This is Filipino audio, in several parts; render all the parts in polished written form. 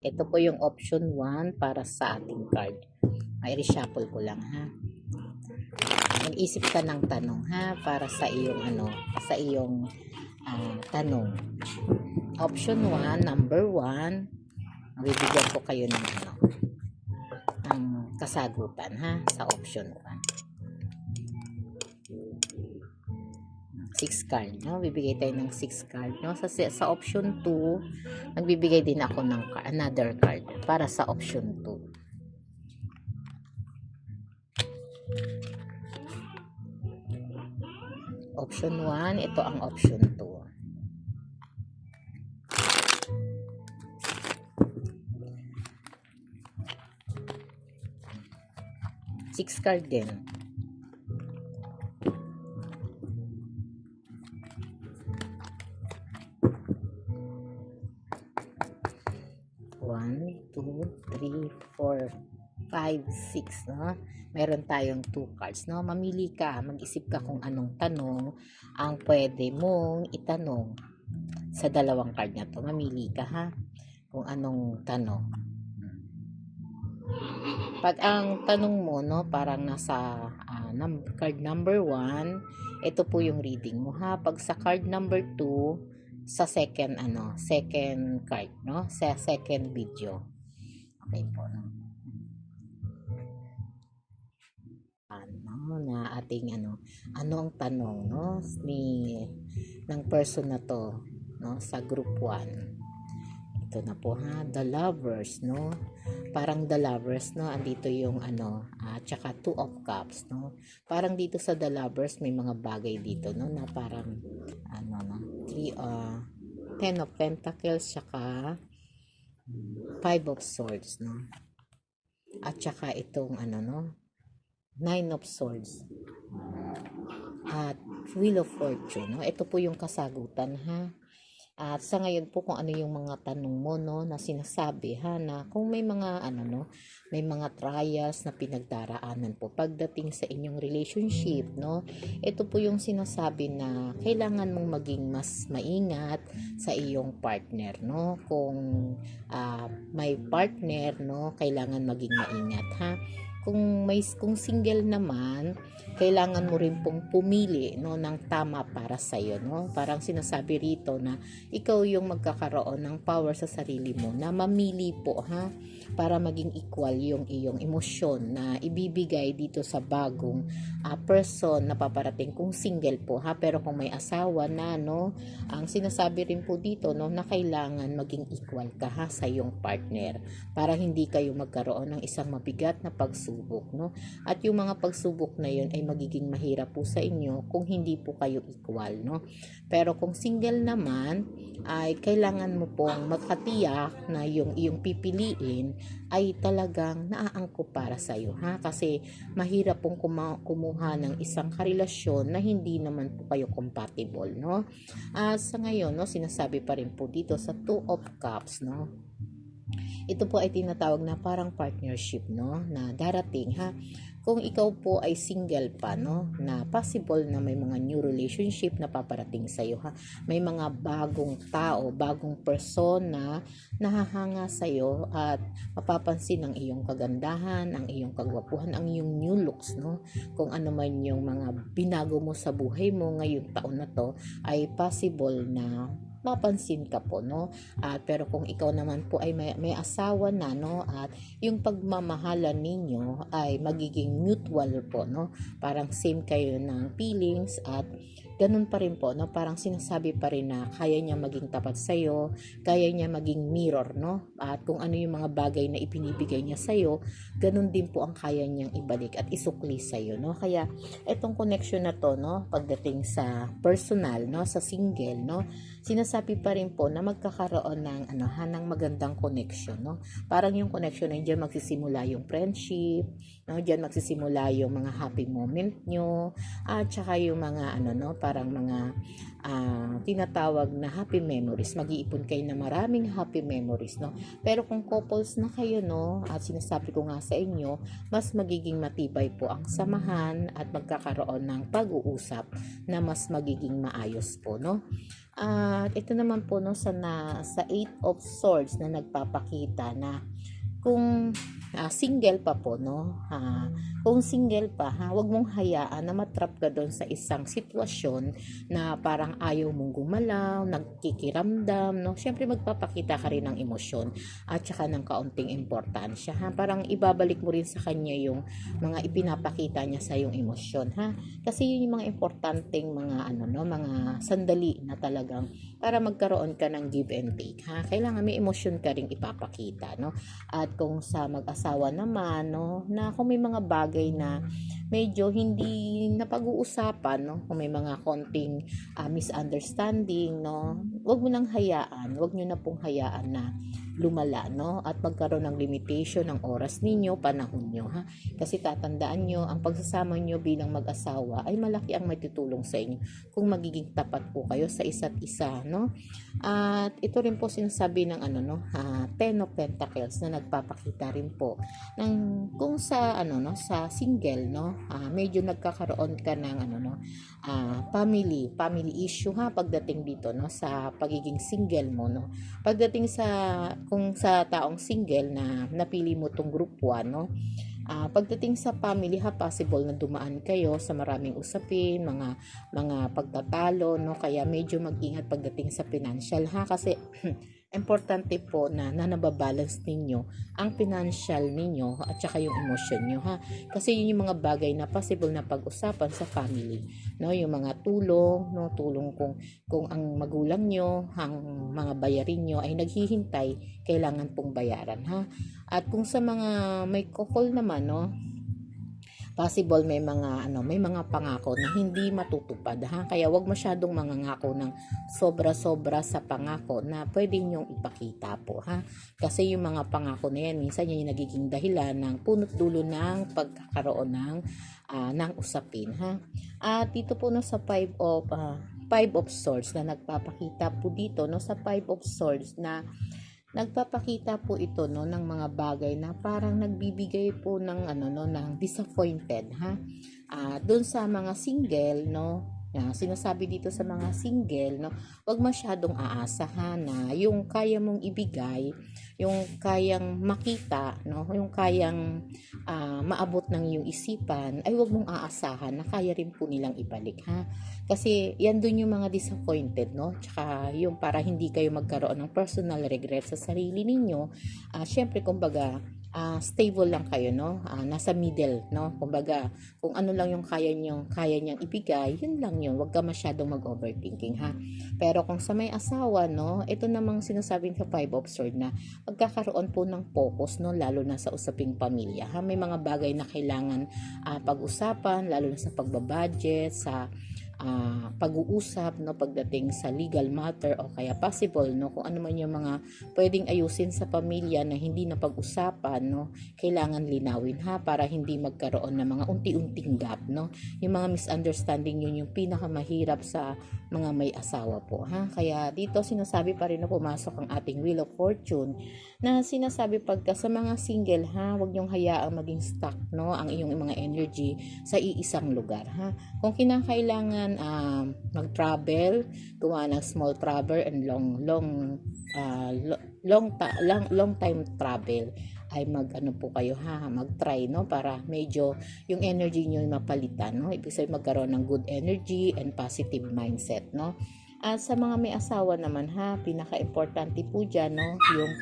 Ito po yung option 1 para sa ating card. Ay, reshuffle ko lang ha. Mag-isip ka ng tanong ha para sa iyong sa iyong tanong. Option 1, number 1, bibigyan ko kayo ng ng kasagutan ha sa option 1. 6 card, no? Bibigay tayo ng 6 card, no? Sa option 2, nagbibigay din ako ng another card para sa option 2. Option 1, ito ang option 2. 6 card din. One, 2, 3, 4, 5, 6, no? Meron tayong 2 cards, no? Mamili ka, mag-isip ka kung anong tanong ang pwede mong itanong sa dalawang card na to. Mamili ka ha, kung anong tanong. Pag ang tanong mo, no, parang nasa card number 1, ito po yung reading mo ha. Pag sa card number 2, sa second card, no, sa second video. Okay po, no. Na ating ano ang tanong, no, ng person na to, no, sa group 1. Ito na po ha, the lovers, no? Parang the lovers, no? Andito yung tsaka 2 of cups, no? Parang dito sa the lovers may mga bagay dito, no, na parang 10 of pentacles tsaka 5 of swords, no? At tsaka itong 9 of swords at wheel of fortune, no? Ito po yung kasagutan ha. At sa ngayon po kung ano yung mga tanong mo, no, na sinasabi ha, na kung may mga may mga trials na pinagdaraanan po pagdating sa inyong relationship, no, ito po yung sinasabi na kailangan mong maging mas maingat sa iyong partner, no. Kung may partner, no, kailangan maging maingat ha. Kung single naman, kailangan mo rin pong pumili, no, ng tama para sa iyo, no. Parang sinasabi rito na ikaw yung magkakaroon ng power sa sarili mo na mamili po ha, para maging equal yung iyong emosyon na ibibigay dito sa bagong person na paparating kung single po ha. Pero kung may asawa na, no, ang sinasabi rin po dito, no, na kailangan maging equal ka ha sa iyong partner para hindi kayo magkaroon ng isang mabigat na pagsubok, no. At yung mga pagsubok na yun ay magiging mahirap po sa inyo kung hindi po kayo equal, no. Pero kung single naman, ay kailangan mo pong magkatiyak na yung iyong pipiliin ay talagang naaangkop para sa iyo ha, kasi mahirap pong kumuha ng isang karelasyon na hindi naman po kayo compatible, no. Sa ngayon, no, sinasabi pa rin po dito sa 2 of cups, no, ito po ay tinatawag na parang partnership, no, na darating ha. Kung ikaw po ay single pa, no, na possible na may mga new relationship na paparating sa iyo ha. May mga bagong tao, bagong persona na hahanga sa iyo at mapapansin ang iyong kagandahan, ang iyong kagwapuhan, ang iyong new looks, no. Kung ano man yung mga binago mo sa buhay mo ngayong taon na to, ay possible na mapansin ka po, no. Pero kung ikaw naman po ay may asawa na, no, at yung pagmamahalan ninyo ay magiging mutual po, no. Parang same kayo ng feelings at ganun pa rin po, no, parang sinasabi pa rin na kaya niya maging tapat sa iyo, kaya niya maging mirror, no. At kung ano yung mga bagay na ipinibigay niya sa iyo, ganun din po ang kaya niyang ibalik at isukli sa iyo, no. Kaya etong connection na to, no, pagdating sa personal, no, sa single, no, sinasabi pa rin po na magkakaroon ng ng magandang connection, no. Parang yung connection na diyan magsisimula yung friendship, no, diyan magsisimula yung mga happy moment nyo, at saka yung mga no, parang mga tinatawag na happy memories. Mag-iipon kayo na maraming happy memories, no? Pero kung couples na kayo, no, at sinasabi ko nga sa inyo, mas magiging matibay po ang samahan at magkakaroon ng pag-uusap na mas magiging maayos po, no? At ito naman po, no, sa Eight of Swords na nagpapakita na kung single pa po, no, kung single pa, wag mong hayaan na matrap ka doon sa isang sitwasyon na parang ayaw mong gumalaw, nagkikiramdam, no. Syempre magpapakita ka rin ng emosyon at saka ng kaunting importansya, parang ibabalik mo rin sa kanya yung mga ipinapakita niya sa yung emosyon, kasi yun yung mga importanteng mga mga sandali na talagang para magkaroon ka ng give and take, kailangan may emosyon ka ring ipapakita, no. At kung sa mag-asawa naman, no, na kung may mga bagay na medyo hindi napag-uusapan, no, kung may mga konting misunderstanding, no, wag mo nang hayaan, wag niyo na pong hayaan na lumala, no, at magkaroon ng limitation ng oras ninyo, panahon niyo, kasi tatandaan niyo, ang pagsasama niyo bilang mag-asawa ay malaki ang matutulong sa inyo kung magiging tapat po kayo sa isa't isa, no. At ito rin po sinasabi ng Ten of Pentacles na nagpapakita rin po ng kung sa sa single, no, medyo nagkakaroon ka ng family issue, pagdating dito, no, sa pagiging single mo, no. Pagdating sa kung sa taong single na napili mo tong group 1, no, pagdating sa family, possible na dumaan kayo sa maraming usapin, mga pagtatalo, no, kaya medyo mag-ingat pagdating sa financial, kasi importante po na nababalance ninyo ang financial ninyo at saka yung emotion nyo, kasi yun yung mga bagay na possible na pag-usapan sa family, no, yung mga tulong, no, tulong kung ang magulang nyo, ang mga bayarin nyo ay naghihintay, kailangan pong bayaran, at kung sa mga may couple naman, no, possible may mga pangako na hindi matutupad, kaya wag masyadong mangangako ng sobra-sobra sa pangako na pwede nyong ipakita po, kasi yung mga pangako na yan minsan yan yung nagiging dahilan ng punot dulo ng pagkakaroon ng usapin, at dito po, no, sa Five of Swords na nagpapakita po dito, no, sa Five of Swords na nagpapakita po ito, no, ng mga bagay na parang nagbibigay po ng ng disappointed, doon sa mga single, no. Sinasabi dito sa mga single, no, wag masyadong aasahan na yung kaya mong ibigay, yung kayang makita, no, yung kayang maabot ng iyong isipan, ay wag mong aasahan na kaya rin po nilang ibalik, kasi yan dun yung mga disappointed, no, tsaka yung para hindi kayo magkaroon ng personal regret sa sarili ninyo. Syempre kumbaga stable lang kayo, no, nasa middle, no, kumbaga kung ano lang yung kaya niyang ibigay, yun lang yun, wag ka masyadong mag-overthinking, pero kung sa may asawa, no, ito namang sinasabing sa Five of Swords na magkakaroon po ng focus, no, lalo na sa usaping pamilya, may mga bagay na kailangan pag-usapan, lalo na sa pagbabudget, sa pag-uusap, no, pagdating sa legal matter, o kaya possible, no, kung ano man yung mga pwedeng ayusin sa pamilya na hindi na pag-usapan, no, kailangan linawin, para hindi magkaroon ng mga unti-unting gap, no. Yung mga misunderstanding, yun yung pinakamahirap sa mga may asawa po, kaya dito sinasabi pa rin na pumasok ang ating Wheel of Fortune na sinasabi pagka sa mga single, wag niyong hayaang maging stuck, no, ang iyong mga energy sa iisang lugar, kung kinakailangan mag-travel, gawa ng small travel and long time travel, ay po kayo, mag-try, no, para medyo yung energy niyo mapalitan, no, ibig sabihin magkaroon ng good energy and positive mindset, no. At sa mga may asawa naman, pinaka-importante po dyan, no, yung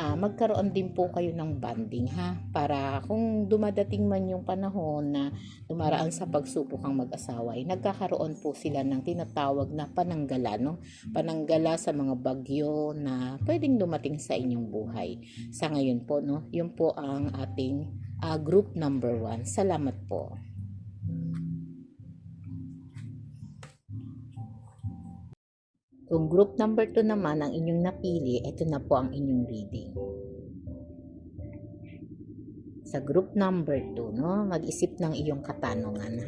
magkaroon din po kayo ng bonding, para kung dumadating man yung panahon na dumaraan sa pagsubok ang mag-asawa, ay nagkakaroon po sila ng tinatawag na pananggala, no, pananggala sa mga bagyo na pwedeng dumating sa inyong buhay. Sa ngayon po, no, yun po ang ating group number 1. Salamat po. Kung group number 2 naman ang inyong napili, ito na po ang inyong reading. Sa group number 2, no, mag-isip ng iyong katanungan,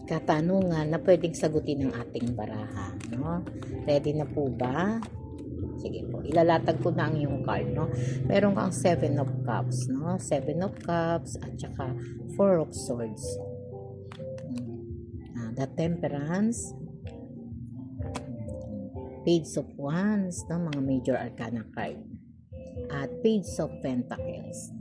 katanungan na pwedeng sagutin ng ating baraha, no? Ready na po ba? Sige po, ilalatag ko na ang iyong card, no? Meron kang 7 of Cups, no? 7 of Cups at saka 4 of Swords. The Temperance, Page of Wands, no? Mga major arcana card. At Page of Pentacles.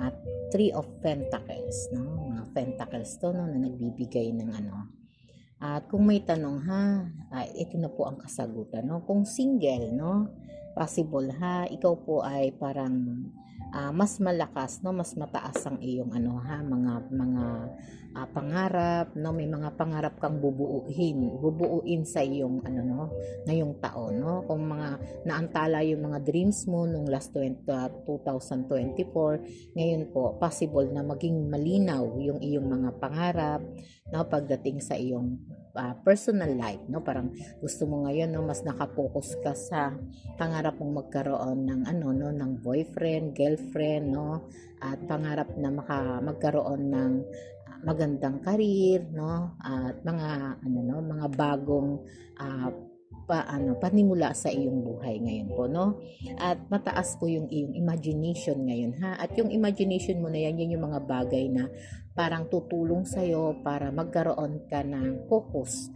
At 3 of Pentacles, no? Mga Pentacles to, no? Na nagbibigay ng ano. At kung may tanong ha, ito na po ang kasagutan, no? Kung single, no? Possible ha, ikaw po ay parang mas malakas, no? Mas mataas ang iyong ano ha, mga pangarap, no? May mga pangarap kang bubuuin sa iyong ano, no? Ngayong taon, no? Kung mga naantala yung mga dreams mo nung last 2024, ngayon po possible na maging malinaw yung iyong mga pangarap, no? Pagdating sa iyong personal life, no? Parang gusto mo ngayon, no, mas nakapokus ka sa pangarap mong magkaroon ng ano, no, ng boyfriend, girlfriend, no? At pangarap na magkaroon ng magandang karir, no? At mga ano, no, mga bagong panimula sa iyong buhay ngayon po, no? At mataas po yung iyong imagination ngayon, ha? At yung imagination mo na yan yung mga bagay na parang tutulong sa'yo para magkaroon ka ng focus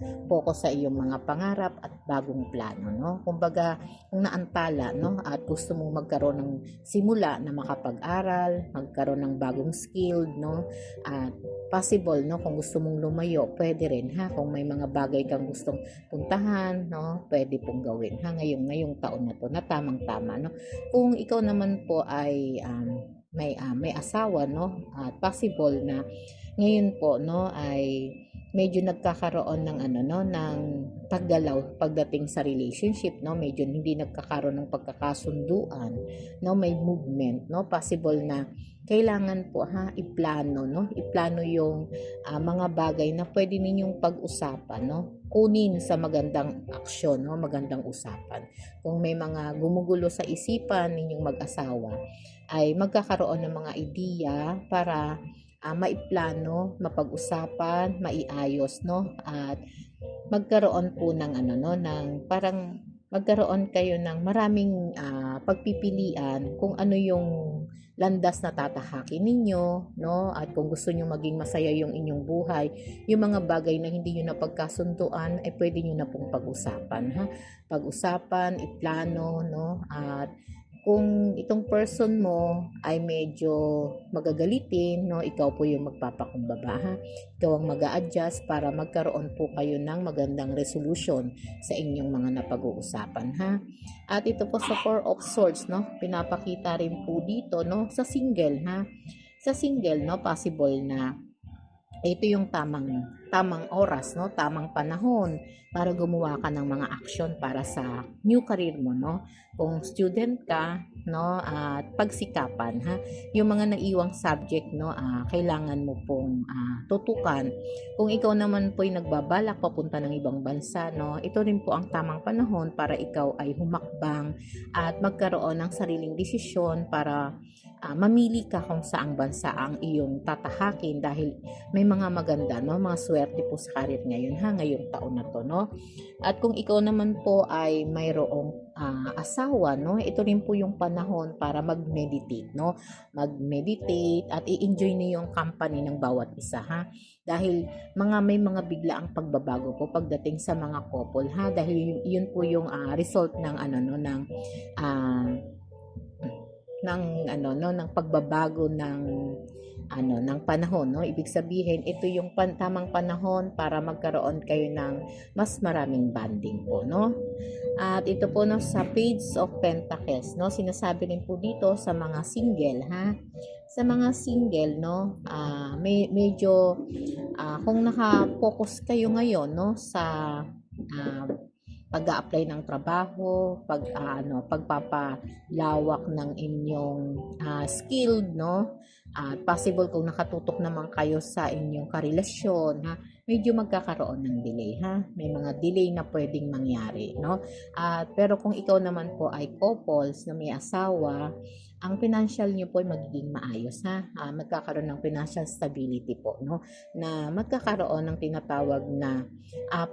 sa iyong mga pangarap at bagong plano, no? Kumbaga, kung naantala, no, at gusto mong magkaroon ng simula na makapag-aral, magkaroon ng bagong skill, no? At possible, no, kung gusto mong lumayo, pwede rin, ha? Kung may mga bagay kang gustong puntahan, no, pwede pong gawin, ha? Ngayong taon na to, na tamang-tama, no? Kung ikaw naman po ay may asawa, no, at possible na ngayon po, no, ay medyo nagkakaroon ng ano, no, ng paggalaw pagdating sa relationship, no, medyo hindi nagkakaroon ng pagkakasunduan, no, may movement, no, possible na kailangan po iplano, no, iplano yung mga bagay na pwede ninyong pag-usapan, no, kunin sa magandang aksyon, no, magandang usapan. Kung may mga gumugulo sa isipan ninyong mag-asawa, ay magkakaroon ng mga ideya para maiplano, mapag-usapan, maiayos, no? At magkaroon po ng ano, no, ng parang magkaroon kayo ng maraming pagpipilian kung ano yung landas na tatahakin ninyo, no? At kung gusto niyo maging masaya yung inyong buhay, yung mga bagay na hindi niyo napagkasunduan ay pwede niyo na pong pag-usapan, ha? Pag-usapan, iplano, no? At kung itong person mo ay medyo magagalitin, no, ikaw po yung magpapakumbaba, ha? Ikaw ang mag-a-adjust para magkaroon po kayo ng magandang resolution sa inyong mga napag-uusapan, ha? At ito po sa 4 of Swords, no, pinapakita rin po dito, no, sa single, ha? Sa single, no, possible na ito yung tamang oras, no, tamang panahon para gumawa ka ng mga action para sa new career mo, no. Kung student ka, no, at pagsikapan, ha, yung mga naiwang subject, no, kailangan mo pong tutukan. Kung ikaw naman po ay nagbabalak papunta ng ibang bansa, no, ito rin po ang tamang panahon para ikaw ay humakbang at magkaroon ng sariling desisyon para mamili ka kung saang bansa ang iyong tatahakin dahil may mga maganda, no, mga swerte po sa karir ngayon, ha, ngayong taon na to, no. At kung ikaw naman po ay mayroong asawa, no, ito rin po yung panahon para mag-meditate, no, mag-meditate at i-enjoy niyo yung company ng bawat isa, ha, dahil may mga biglaang pagbabago po pagdating sa mga couple, ha, dahil yun po yung result ng ano, no, ng pagbabago ng panahon, no. Ibig sabihin, ito yung tamang panahon para magkaroon kayo ng mas maraming bonding po, no. At ito po, no, sa Page of Pentacles, no, sinasabi rin po dito sa mga single, ha. Sa mga single, no, medyo kung naka-focus kayo ngayon, no, sa pag-a-apply ng trabaho, pagpapalawak ng inyong skill, no? At possible kung nakatutok naman kayo sa inyong karelasyon, ha, medyo magkakaroon ng delay, ha. May mga delay na pwedeng mangyari, no? Pero kung ikaw naman po ay couples na may asawa, ang financial nyo po ay magiging maayos, ha. Magkakaroon ng financial stability po, no, na magkakaroon ng tinatawag na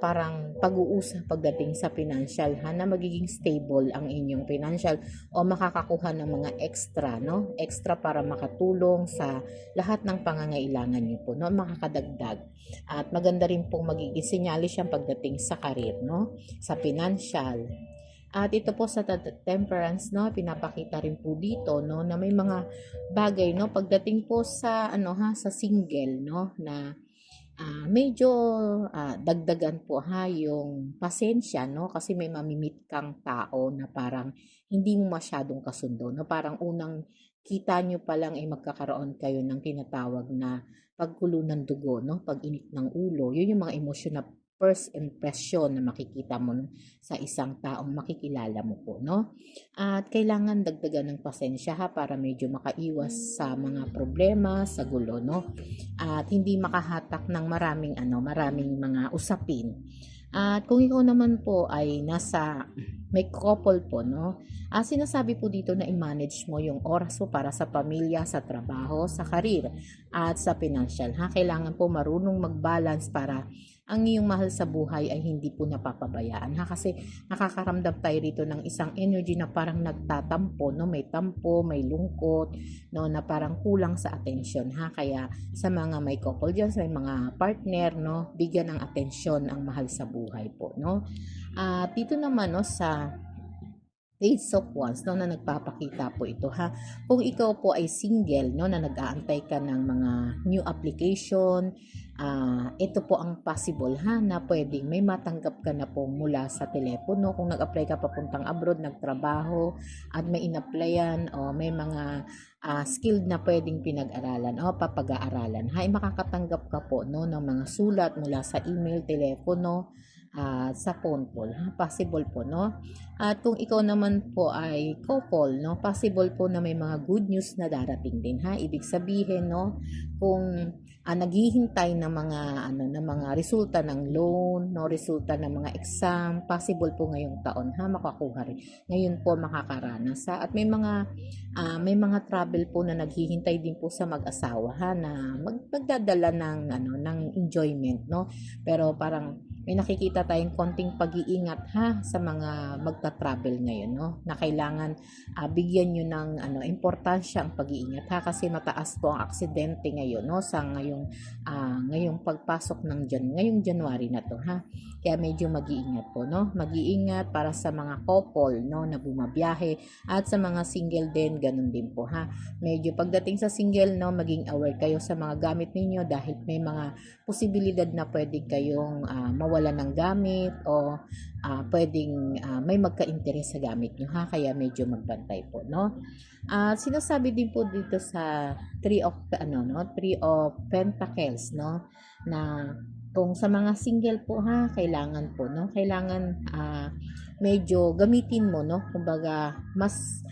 parang pag-uusap pagdating sa financial, ha, na magiging stable ang inyong financial o makakakuha ng mga extra, no, extra para makatulong sa lahat ng pangangailangan nyo po, no, makakadagdag. At maganda rin pong magiging senyalis yan pagdating sa career, no, sa financial. At ito po sa temperance, no, pinapakita rin po dito, no, na may mga bagay, no, pagdating po sa ano, ha, sa single, no, na medyo dagdagan po, ha, yung pasensya, no, kasi may mamimit kang tao na parang hindi mo masyadong kasundo, no, parang unang kita nyo pa lang ay magkakaroon kayo ng tinatawag na pagkulo ng dugo, no, pag-init ng ulo. Yun yung mga emosyon na first impression na makikita mo sa isang taong makikilala mo po, no? At kailangan dagdagan ng pasensya, ha, para medyo makaiwas sa mga problema, sa gulo, no? At hindi makahatak ng maraming mga usapin. At kung ikaw naman po ay may couple po, no? Sinasabi po dito na i-manage mo yung oras mo para sa pamilya, sa trabaho, sa karir, at sa financial, ha? Kailangan po marunong mag-balance para ang iyong mahal sa buhay ay hindi po napapabayaan, ha, kasi nakakaramdam tayo rito ng isang energy na parang nagtatampo, no, may tampo, may lungkot, no, na parang kulang sa atensyon, ha. Kaya sa mga may couple diyan, sa mga partner, no, bigyan ng atensyon ang mahal sa buhay po, no. Dito naman, no, sa Ace of Wands, no, na nagpapakita po ito, ha. Kung ikaw po ay single, no, na nag-aantay ka ng mga new application, ito po ang possible, ha, na pwedeng may matanggap ka na po mula sa telepono. Kung nag-apply ka papuntang abroad, nagtrabaho, at may in-applyan o may mga skilled na pwedeng pinag-aralan o papag-aaralan, ha, ay makakatanggap ka po, no, ng mga sulat mula sa email, telepono, sa phone call, ha, possible po, no. At kung ikaw naman po ay couple, no, possible po na may mga good news na darating din, ha. Ibig sabihin, no, kung naghihintay ng mga resulta ng loan, no, resulta ng mga exam, possible po ngayong taon, ha, makakuha rin. Ngayon po makakaranas, ha. At may mga travel po na naghihintay din po sa mag-asawa, ha, na magdadala ng enjoyment, no. Pero parang may nakikita tayong konting pag-iingat, ha, sa mga magta-travel ngayon, no, na kailangan bigyan nyo ng importansya ang pag-iingat, ha, kasi mataas po ang aksidente ngayon, no, sa ngayong pagpasok ng ngayong January na to, ha. Kaya medyo mag-iingat po, no, mag-iingat para sa mga couple, no, na bumabiyahe, at sa mga single din ganun din po, ha. Medyo pagdating sa single, no, maging aware kayo sa mga gamit ninyo dahil may mga posibilidad na pwede kayong mawala ng gamit o pwedeng may magka-interes sa gamit nyo, ha, kaya medyo magbantay po, no. Sinasabi din po dito sa Three of Pentacles, no, na kung sa mga single po, ha, kailangan po, no, kailangan medyo gamitin mo, no, kumbaga mas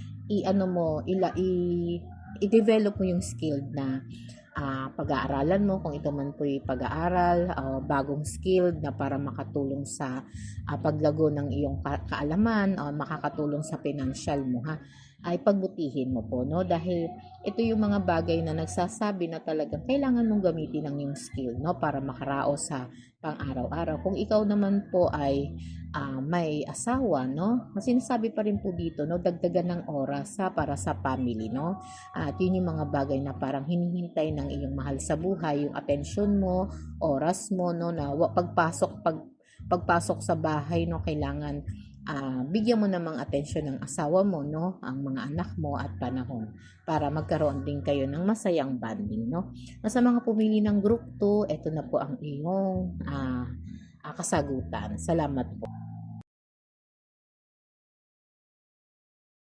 i-develop mo yung skill na pag-aaralan mo, kung ito man po'y pag-aaral, bagong skill na para makatulong sa paglago ng iyong kaalaman o makakatulong sa financial mo, ha, ay pagbutihin mo po, no, dahil ito yung mga bagay na nagsasabi na talagang kailangan mong gamitin ang iyong skill, no, para makaraos sa pang-araw-araw. Kung ikaw naman po ay may asawa, no, sinasabi pa rin po dito, no, dagdagan ng oras, para sa family, no. At yun yung mga bagay na parang hinihintay ng iyong mahal sa buhay, yung atensyon mo, oras mo, no, na pagpasok sa bahay, no, kailangan bigyan mo namang atensyon ng asawa mo, no, ang mga anak mo at panahon para magkaroon din kayo ng masayang bonding, no. Sa mga pumili ng group 2, ito na po ang iyong kasagutan. Salamat po.